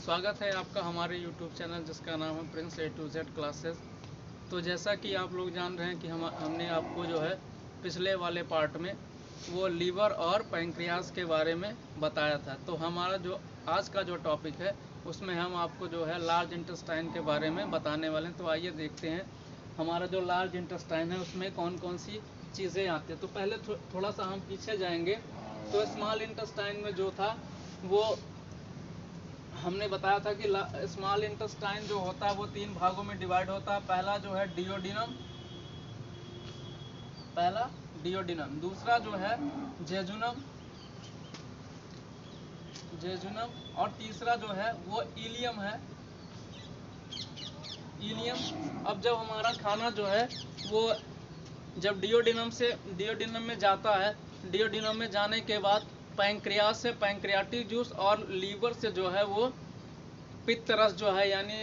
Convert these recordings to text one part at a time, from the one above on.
स्वागत है आपका हमारे YouTube चैनल जिसका नाम है Prince A to Z classes. तो जैसा कि आप लोग जान रहे हैं कि हमने आपको जो है पिछले वाले पार्ट में वो लीवर और पैंक्रियास के बारे में बताया था। तो हमारा जो आज का जो टॉपिक है उसमें हम आपको जो है लार्ज इंटेस्टाइन के बारे में बताने वाले हैं। तो आइए देखते हैं हमारा जो लार्ज इंटेस्टाइन है उसमें कौन कौन सी चीज़ें आती हैं। तो पहले थोड़ा सा हम पीछे जाएंगे। तो स्मॉल इंटेस्टाइन में जो था वो हमने बताया था कि स्मॉल इंटेस्टाइन जो होता है वो 3 भागों में डिवाइड होता है। पहला जो है डिओडिनम, दूसरा जो है जेजुनम और तीसरा जो है वो इलियम है। अब जब हमारा खाना जो है वो जब डिओडिनम में जाता है, डिओडिनम में जाने के बाद पैंक्रियास से पैंक्रियाटिक जूस और लीवर से जो है वो पित्त रस जो है यानी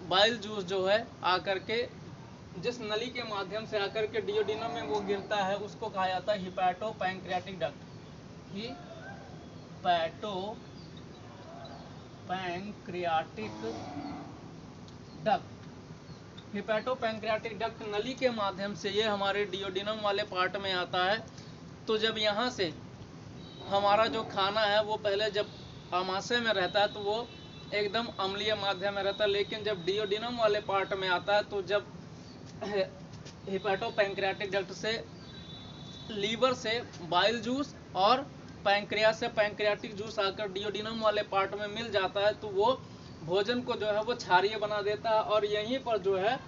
बाइल जूस जो है आकर के जिस नली के माध्यम से आकर के डिओडिनम में वो गिरता है उसको कहा जाता है hepato pancreatic duct. Hepato pancreatic duct नली के माध्यम से ये हमारे डिओडिनम वाले पार्ट में आता है। तो जब यहाँ से हमारा जो खाना है वो पहले जब आमाशय में रहता है तो वो एकदम अम्लीय माध्यम में रहता है, लेकिन जब डिओडिनम वाले पार्ट में आता है तो जब हिपैटो पैंक्रियाटिक डक्ट से लीवर से बाइल जूस और पैंक्रियास से पैंक्रियाटिक जूस आकर डिओडिनम वाले पार्ट में मिल जाता है तो वो भोजन को जो है वो क्षारीय बना देता है और यहीं पर जो है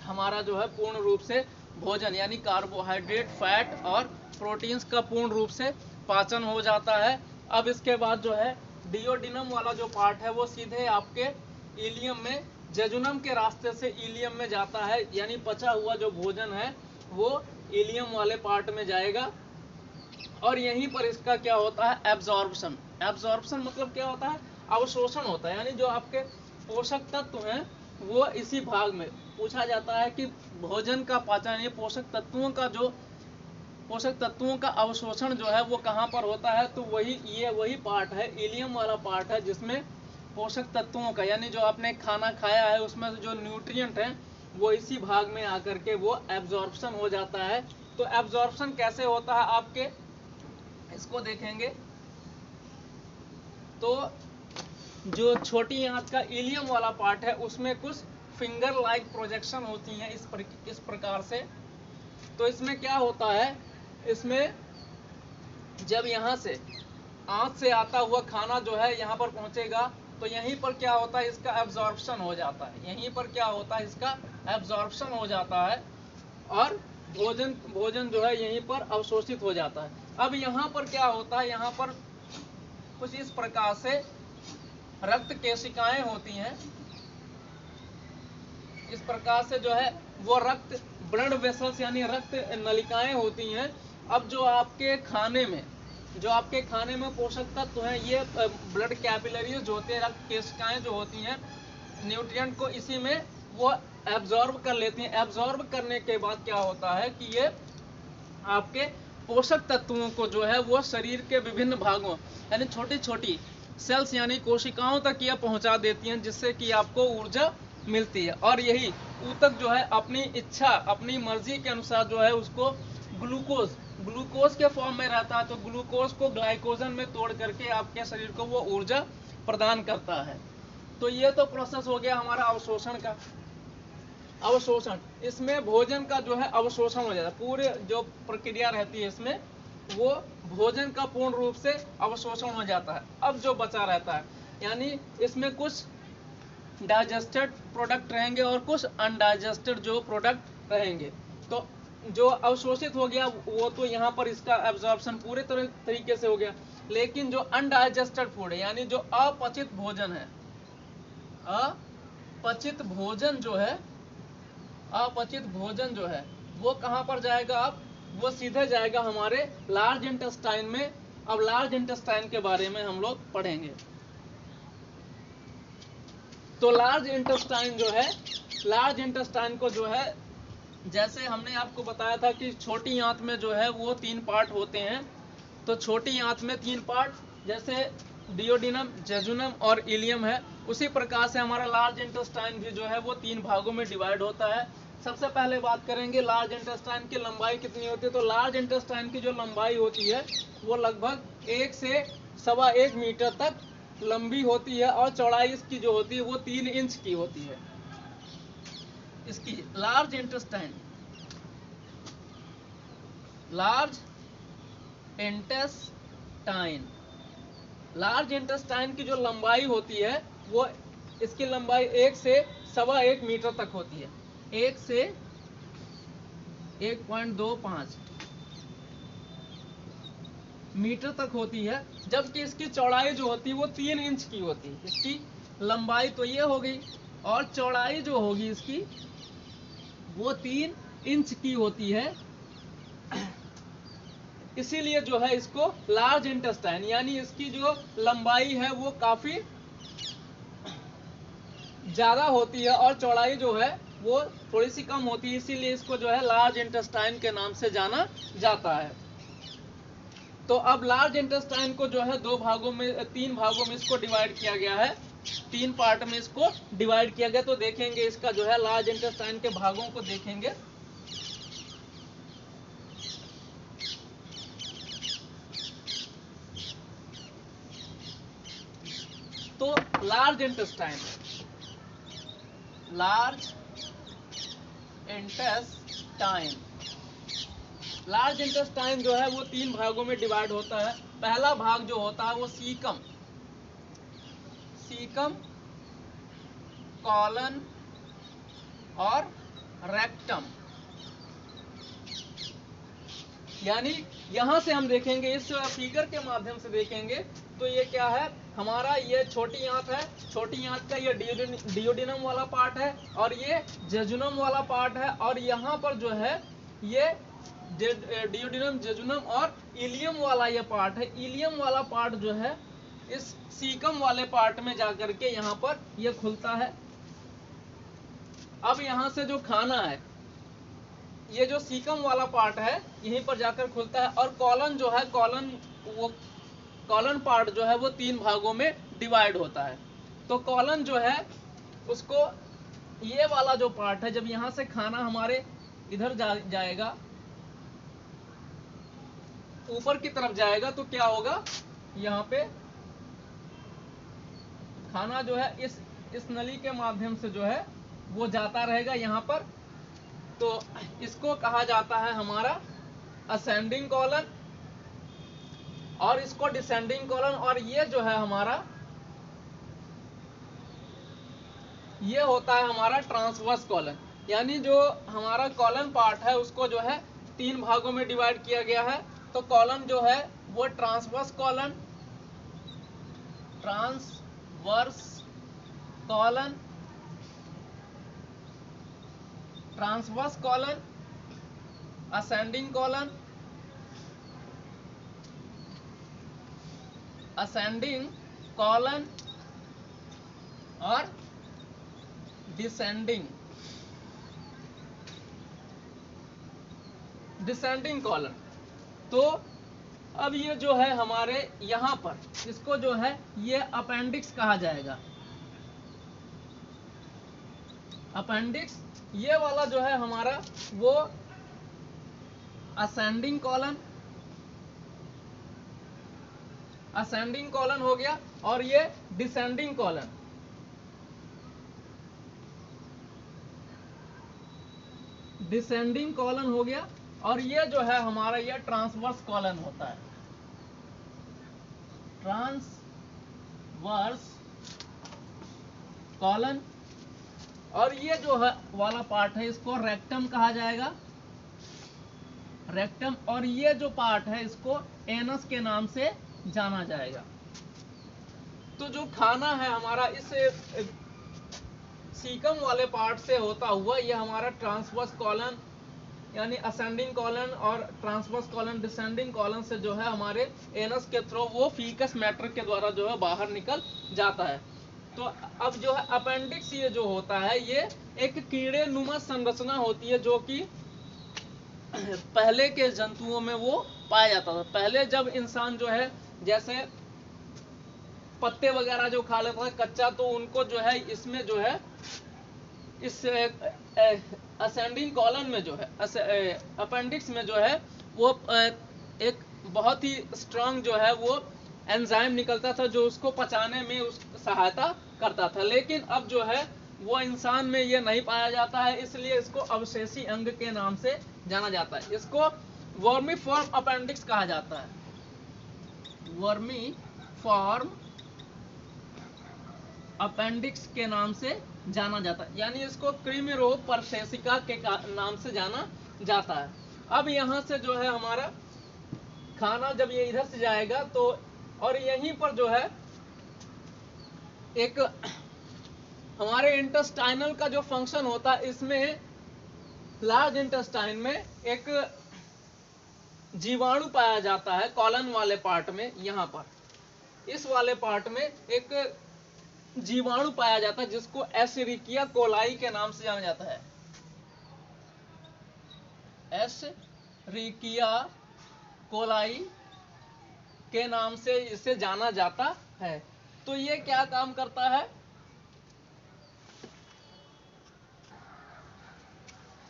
हमारा जो है पूर्ण रूप से भोजन यानी कार्बोहाइड्रेट, फैट और प्रोटीन्स का पूर्ण रूप से पाचन हो जाता है। अब इसके बाद जो है डिओडिनम वाला जो पार्ट है वो सीधे आपके इलियम में जेजुनम के रास्ते से इलियम में जाता है, यानी पचा हुआ जो भोजन है वो इलियम वाले पार्ट में जाएगा और यहीं पर इसका क्या होता है एब्जॉर्प्शन मतलब क्या होता है, अवशोषण होता है। यानी जो आपके पोषक तत्व हैं वो इसी भाग में पूछा जाता है कि भोजन का पाचन यानी पोषक तत्वों का अवशोषण जो है वो कहाँ पर होता है। तो वही पार्ट है, इलियम वाला पार्ट है जिसमें पोषक तत्वों का यानी जो आपने खाना खाया है उसमें जो न्यूट्रिएंट है वो इसी भाग में आकर के वो एब्जॉर्प्शन हो जाता है। तो एब्जॉर्प्शन कैसे होता है आपके इसको देखेंगे तो जो छोटी आंत का इलियम वाला पार्ट है उसमें कुछ फिंगर लाइक प्रोजेक्शन होती हैं इस प्रकार से। तो इसमें क्या होता है, इसमें जब यहाँ से आंत से आता हुआ खाना जो है यहाँ पर पहुँचेगा तो यहीं पर क्या होता है, इसका एब्जॉर्प्शन हो जाता है और भोजन जो है यहीं पर अवशोषित हो जाता है। अब यहाँ पर क्या होता है, यहाँ पर कुछ इस प्रकार से रक्त केशिकाएं होती हैं। इस प्रकार से जो है वो रक्त ब्लड वेसल्स यानी रक्त नलिकाएं होती हैं। अब जो आपके खाने में पोषक तत्व हैं ये ब्लड कैपिलरीज होते हैं, रक्त केशिकाएं जो होती हैं न्यूट्रिएंट को इसी में वो एब्जॉर्ब कर लेती हैं। एब्जॉर्ब करने के बाद क्या होता है कि ये आपके पोषक तत्वों को जो है वो शरीर के विभिन्न भागों यानी छोटी छोटी सेल्स यानी कोशिकाओं तक यह पहुंचा देती हैं, जिससे कि आपको ऊर्जा मिलती है। और यही ऊतक जो है अपनी इच्छा अपनी मर्जी के अनुसार जो है उसको ग्लूकोज के फॉर्म में रहता है तो ग्लूकोज को ग्लाइकोजन में तोड़ करके आपके शरीर को वो ऊर्जा प्रदान करता है। तो ये तो प्रोसेस हो गया हमारा अवशोषण। इसमें भोजन का जो है अवशोषण हो जाता है, पूरे जो प्रक्रिया रहती है इसमें वो भोजन का पूर्ण रूप से अवशोषण हो जाता है। अब जो बचा रहता है यानी इसमें कुछ डाइजेस्टेड प्रोडक्ट रहेंगे और कुछ अनडाइजेस्टेड जो प्रोडक्ट रहेंगे। तो जो अवशोषित हो गया वो तो यहाँ पर इसका एब्जॉर्प्शन पूरे तरीके से हो गया, लेकिन जो अनडाइजेस्टेड फूड है यानी जो अपचित भोजन जो है वो कहाँ पर जाएगा, अब वो सीधे जाएगा हमारे लार्ज इंटेस्टाइन में। अब लार्ज इंटेस्टाइन के बारे में हम लोग पढ़ेंगे। तो लार्ज इंटेस्टाइन को जो है जैसे हमने आपको बताया था कि छोटी आंत में जो है वो 3 पार्ट होते हैं। तो छोटी आंत में 3 पार्ट, जैसे डियोडिनम, जेजुनम और इलियम है। उसी प्रकार से हमारा लार्ज इंटेस्टाइन भी जो है वो 3 भागों में डिवाइड होता है। सबसे पहले बात करेंगे लार्ज इंटेस्टाइन की लंबाई कितनी होती है। तो लार्ज इंटेस्टाइन की जो लंबाई होती है वो लगभग 1 से 1.25 मीटर तक लंबी होती है और चौड़ाई इसकी जो होती है वो 3 इंच की होती है। इसकी लार्ज इंटेस्टाइन लार्ज इंटेस्टाइन की जो लंबाई होती है वो इसकी लंबाई 1 से 1.25 मीटर तक होती है। 1 से 1.25 मीटर तक होती है, जबकि इसकी चौड़ाई जो होती है वो 3 इंच की होती है। इसकी लंबाई तो ये हो गई और चौड़ाई जो होगी इसकी वो 3 इंच की होती है। इसीलिए जो है इसको लार्ज इंटेस्टाइन, यानी इसकी जो लंबाई है वो काफी ज्यादा होती है और चौड़ाई जो है वो थोड़ी सी कम होती है, इसीलिए इसको जो है लार्ज इंटेस्टाइन के नाम से जाना जाता है। तो अब लार्ज इंटेस्टाइन को जो है 3 भागों में इसको डिवाइड किया गया है, 3 पार्ट में इसको डिवाइड किया गया। तो देखेंगे इसका जो है लार्ज इंटेस्टाइन के भागों को देखेंगे। तो लार्ज इंटेस्टाइन जो है वो 3 भागों में डिवाइड होता है। पहला भाग जो होता है वो सीकम, कॉलन और रेक्टम, यानी यहां से हम देखेंगे, इस फिगर के माध्यम से देखेंगे तो ये क्या है, हमारा ये छोटी आंत है, छोटी आंत का ये डियोडिनम वाला पार्ट है और ये जेजुनम वाला पार्ट है, और यहाँ पर जो है ये डियोडिनम, जेजुनम और इलियम वाला ये पार्ट है। इलियम वाला पार्ट जो है इस सीकम वाले पार्ट में जाकर के यहाँ पर ये खुलता है। अब यहाँ से जो खाना है ये जो सीकम वाला पार्ट है यहीं पर जाकर खुलता है, और कॉलन जो है, कॉलन पार्ट जो है वो 3 भागों में डिवाइड होता है। तो कॉलन जो है उसको, ये वाला जो पार्ट है, जब यहाँ से खाना हमारे इधर जाएगा, ऊपर की तरफ जाएगा, तो क्या होगा, यहाँ पे खाना जो है इस नली के माध्यम से जो है वो जाता रहेगा यहाँ पर। तो इसको कहा जाता है हमारा असेंडिंग कॉलन, और इसको डिसेंडिंग कॉलन, और ये जो है हमारा, ये होता है हमारा ट्रांसवर्स कॉलन। यानी जो हमारा कॉलन पार्ट है उसको जो है 3 भागों में डिवाइड किया गया है। तो कॉलन जो है वो ट्रांसवर्स कॉलन, असेंडिंग कॉलन और डिसेंडिंग कॉलन। तो अब ये जो है हमारे यहाँ पर, इसको जो है ये अपेंडिक्स कहा जाएगा। अपेंडिक्स ये वाला जो है हमारा वो असेंडिंग कॉलन हो गया, और ये डिसेंडिंग कॉलन हो गया, और ये जो है हमारा ये ट्रांसवर्स कॉलन होता है। ट्रांसवर्स कॉलन, और ये जो है वाला पार्ट है इसको रेक्टम कहा जाएगा, रेक्टम, और ये जो पार्ट है इसको एनस के नाम से जाना जाएगा। तो जो खाना है हमारा इस सीकम वाले पार्ट से होता हुआ ये हमारा ट्रांसवर्स कॉलन यानी असेंडिंग कॉलन और ट्रांसवर्स कॉलन डिसेंडिंग कॉलन से जो है हमारे एनस के थ्रू वो फीकस मैटर के द्वारा जो है बाहर निकल जाता है। तो अब जो है अपेंडिक्स ये जो होता है ये एक कीड़े नुमा संरचना होती है जो कि पहले के जंतुओं में वो पाया जाता था। पहले जब इंसान जो है जैसे पत्ते वगैरह जो खा लेता है कच्चा, तो उनको जो है इसमें जो है इस असेंडिंग कॉलन में जो है अपेंडिक्स में जो है वो एक बहुत ही स्ट्रांग जो है वो एंजाइम निकलता था जो उसको पचाने में उस सहायता करता था। लेकिन अब जो है वो इंसान में ये नहीं पाया जाता है, इसलिए इसको अवशेषी अंग के नाम से जाना जाता है। इसको वर्मीफॉर्म अपेंडिक्स कहा जाता है, वर्मीफॉर्म अपेंडिक्स के नाम से जाना जाता है, यानी इसको कृमि रोग परशेषिका के नाम से जाना जाता है। अब यहाँ से जो है हमारा खाना जब ये इधर से जाएगा तो, और यहीं पर जो है एक हमारे इंटेस्टाइनल का जो फंक्शन होता है, इसमें लार्ज इंटेस्टाइन में एक जीवाणु पाया जाता है कॉलन वाले पार्ट में। यहाँ पर इस वाले पार्ट में एक जीवाणु पाया जाता है जिसको एशेरिकिया कोलाई के नाम से जाना जाता है, एशेरिकिया कोलाई के नाम से इसे जाना जाता है। तो ये क्या काम करता है,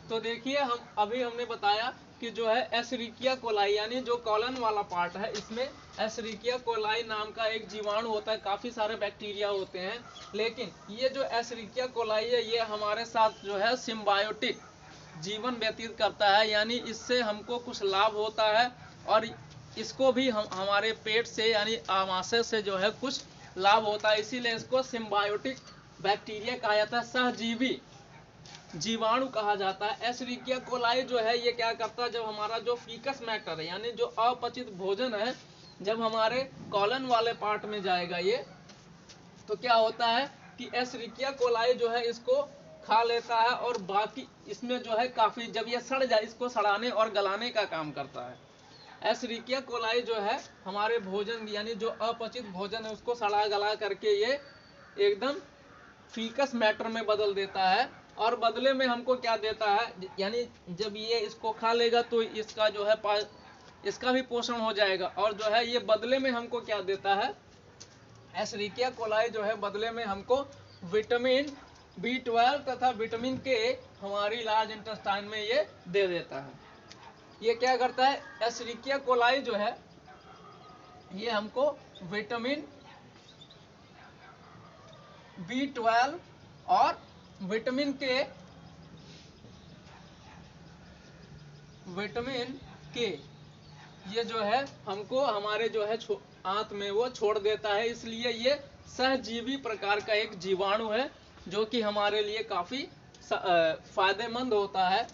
तो देखिए हमने बताया कि जो है एशेरिकिया कोलाई यानी जो कॉलन वाला पार्ट है, इसमें एशेरिकिया कोलाई नाम का एक जीवाणु होता है, काफी सारे बैक्टीरिया होते हैं। लेकिन ये जो एशेरिकिया कोलाई है ये हमारे साथ जो है सिम्बायोटिक जीवन व्यतीत करता है, यानी इससे हमको कुछ लाभ होता है और इसको भी हमारे पेट से यानी आमाशय से जो है कुछ लाभ होता है, इसीलिए इसको सिम्बायोटिक बैक्टीरिया कहा जाता है, सहजीवी जीवाणु कहा जाता है। एशेरिकिया कोलाई जो है ये क्या करता है, जब हमारा जो फीकस मैटर है यानी जो अपचित भोजन है जब हमारे कॉलन वाले पार्ट में जाएगा ये, तो क्या होता है कि एशेरिकिया कोलाई जो है इसको खा लेता है और बाकी इसमें जो है काफी, जब ये सड़ जाए इसको सड़ाने और गलाने का काम करता है। एशेरिकिया कोलाई जो है हमारे भोजन यानी जो अपचित भोजन है उसको सड़ा गला करके ये एकदम फीकस मैटर में बदल देता है, और बदले में हमको क्या देता है, यानी जब ये इसको खा लेगा तो इसका जो है इसका भी पोषण हो जाएगा, और जो है ये बदले में हमको क्या देता है, एशेरिकिया कोलाई जो है बदले में हमको विटामिन B12 तथा विटामिन K हमारी लार्ज इंटेस्टाइन में ये दे देता है। ये क्या करता है, एशेरिकिया कोलाई जो है ये हमको विटामिन B12 और विटामिन के ये जो है हमको हमारे जो है आंत में वो छोड़ देता है, इसलिए ये सहजीवी प्रकार का एक जीवाणु है जो कि हमारे लिए काफी फायदेमंद होता है।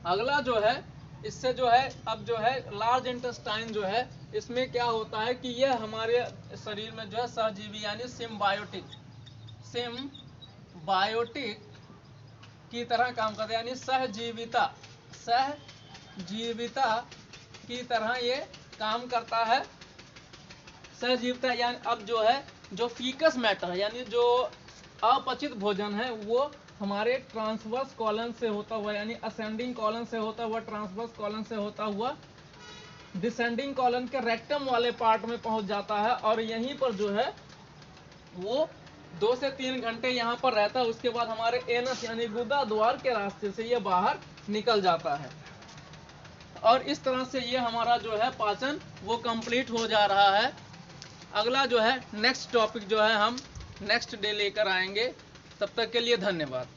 अगला जो है इससे जो है अब जो है लार्ज इंटेस्टाइन जो है इसमें क्या होता है कि यह हमारे शरीर में जो है सहजीवी यानी सिम्बायोटिक की तरह काम करता है, यानी सहजीविता की तरह ये काम करता है। सहजीविता यानी अब जो है जो फीकस मैटर है यानी जो अपचित भोजन है वो हमारे ट्रांसवर्स कॉलन से होता हुआ यानी असेंडिंग कॉलन से होता हुआ ट्रांसवर्स कॉलन से होता हुआ डिसेंडिंग कॉलन के रेक्टम वाले पार्ट में पहुंच जाता है, और यहीं पर जो है वो 2 से 3 घंटे यहाँ पर रहता है। उसके बाद हमारे एनस यानी गुदा द्वार के रास्ते से ये बाहर निकल जाता है, और इस तरह से ये हमारा जो है पाचन वो कंप्लीट हो जा रहा है। अगला जो है नेक्स्ट टॉपिक जो है हम नेक्स्ट डे लेकर आएंगे। तब तक के लिए धन्यवाद।